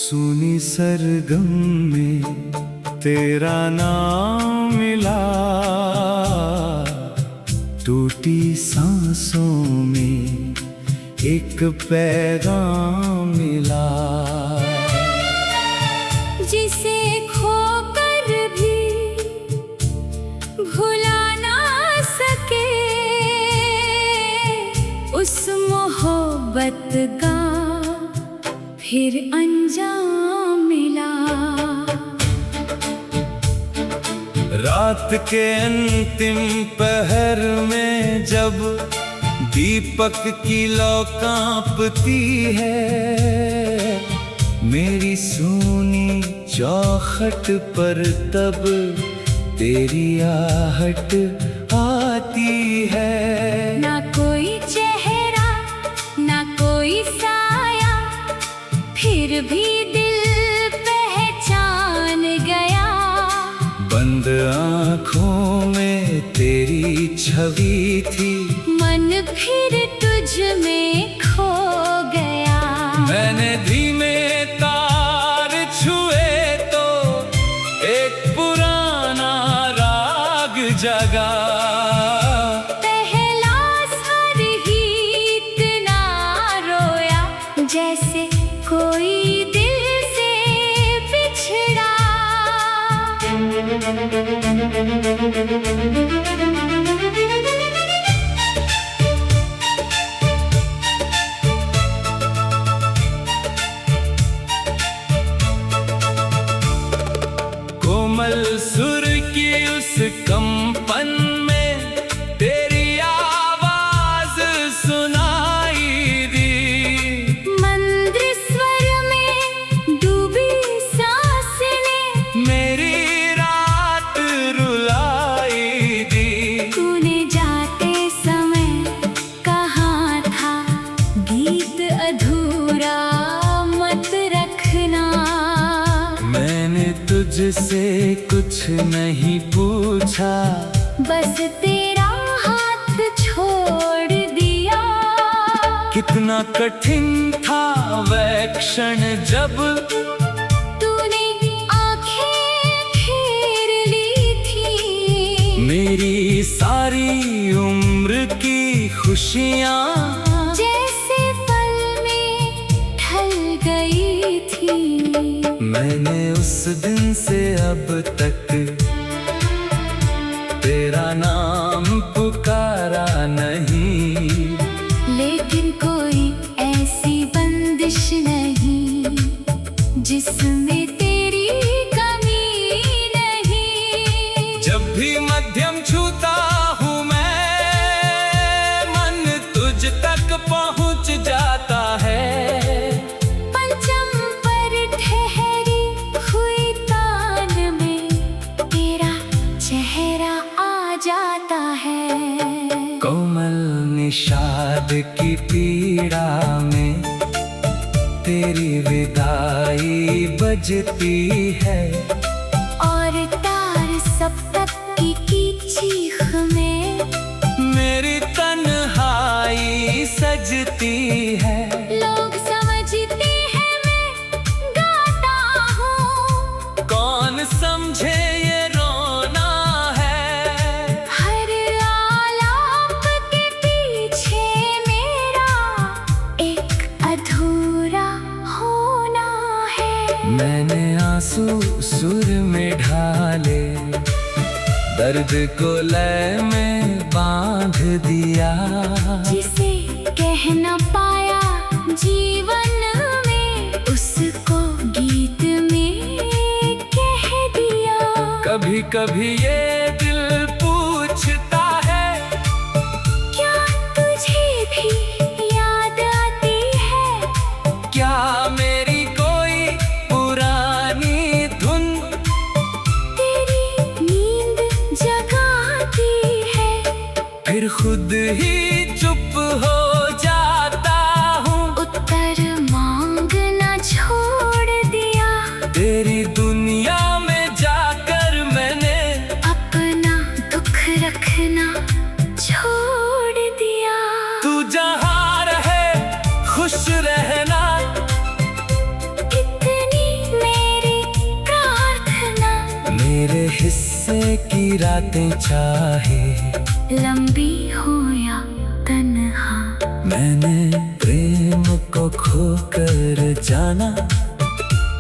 सुनी सरगम में तेरा नाम मिला, टूटी सांसों में एक पैगाम मिला। जिसे खोकर भी भुला ना सके, उस मोहब्बत का फिर अंजाम मिला। रात के अंतिम पहर में जब दीपक की लौ कांपती है, मेरी सूनी चौखट पर तब तेरी आहट आती है। ना कोई चेहरा ना कोई साया, फिर भी दिल पहचान गया। बंद आँखों में तेरी छवि थी, मन फिर तुझ में खो गया। मैंने धीमे तार छुए तो एक पुराना राग जगा। पहला सर ही इतना रोया, जैसे कोई दिल से बिछड़ा। कोमल सुर की उस कंपन में तेरी आवाज सुनाई दी। मंद्र स्वर में डूबी सांस ने मेरी रात रुलाई दी। तूने जाते समय कहा था, गीत अधूरा मत रखना। मैंने तुझसे कुछ नहीं पूछा, बस तेरा हाथ छोड़ दिया। कितना कठिन था वह क्षण जब तूने आंखें फेर ली थी। मेरी सारी उम्र की खुशियाँ जैसे पल में ढल गई थी। मैंने उस दिन से अब तक तेरा नाम पुकारा नहीं। लेकिन कोई ऐसी बंदिश नहीं जिसमें तेरी कमी नहीं। जब भी मध्यम छूता हूँ मैं, मन तुझ तक पहुँच जाता है। पंचम पर ठहरी हुई तान में तेरा चेहरा आ जाता है। कोमल निषाद की पीड़ा में तेरी विदाई बजती है। और तार सप्तक की चीख में मेरी तन्हाई सजती है। लोग समझते हैं मैं गाता हूँ, कौन समझे ये रोना है। हर आलाप के पीछे मेरा एक अधूरा होना है। मैंने आंसू सुर में ढाले, दर्द को लय में बांध दिया। जिसे कह न पाया जीवन में, उसको गीत में कह दिया। कभी कभी ये दिल पूछता है, क्या तुझे भी याद आती है। क्या मेरी कोई पुरानी धुन तेरी नींद जगाती है। फिर खुद ही चुप हो जाता हूँ। उत्तर मांगना छोड़ दिया। तेरी दुनिया में जाकर मैंने अपना दुख रखना छोड़ दिया। तू जहाँ रहे खुश रहना। इतनी जैसे कि रातें चाहे लंबी हो या तन्हा, मैंने प्रेम को खोकर जाना।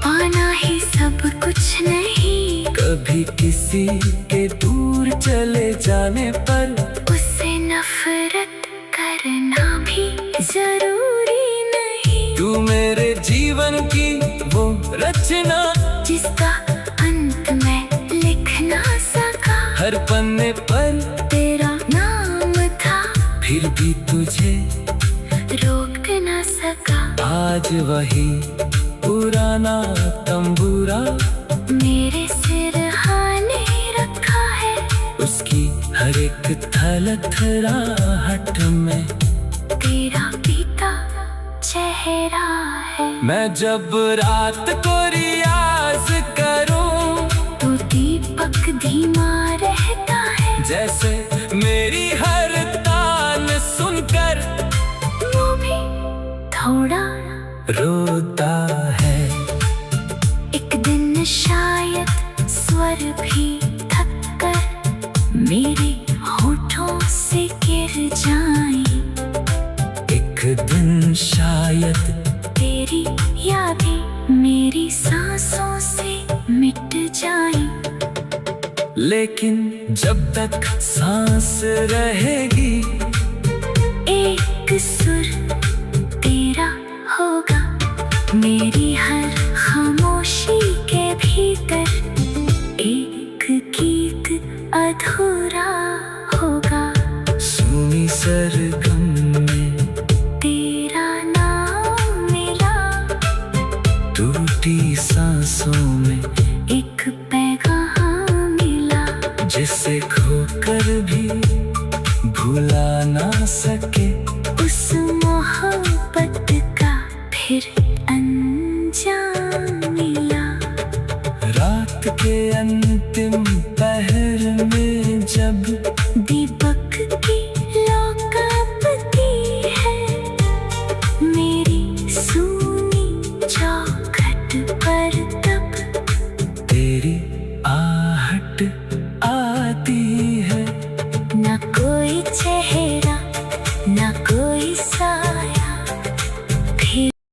पाना ही सब कुछ नहीं, कभी किसी के दूर चले जाने पर उससे नफरत करना भी जरूरी नहीं। तू मेरे जीवन की वो रचना, जिसका अंत मैं लिख ना सका, हर पन्ने पर तेरा नाम था, फिर भी तुझे रोक ना सका। आज वही पुराना तंबूरा मेरे सिरहाने रखा है, उसकी हर एक थलथराहट में तेरा पीता चेहरा है। मैं जब रात को रियाज करूं, तो दीपक धीमा रहता है, जैसे मेरी हर तान सुनकर वो भी थोड़ा रोता है। एक दिन शायद स्वर भी थक कर मेरे होठों से गिर जाए। एक दिन शायद तेरी यादें मेरी सांसों से मिट जाए, लेकिन जब तक सांस रहेगी, एक सुर तेरा होगा। मेरी हर खामोशी के भीतर एक गीत अधूरा होगा। सुनी सरगम में तेरा नाम मिला, टूटी सांसों में एक पैगाम मिला, जिसे खोकर भी भुला ना सके उस मोहब्बत का फिर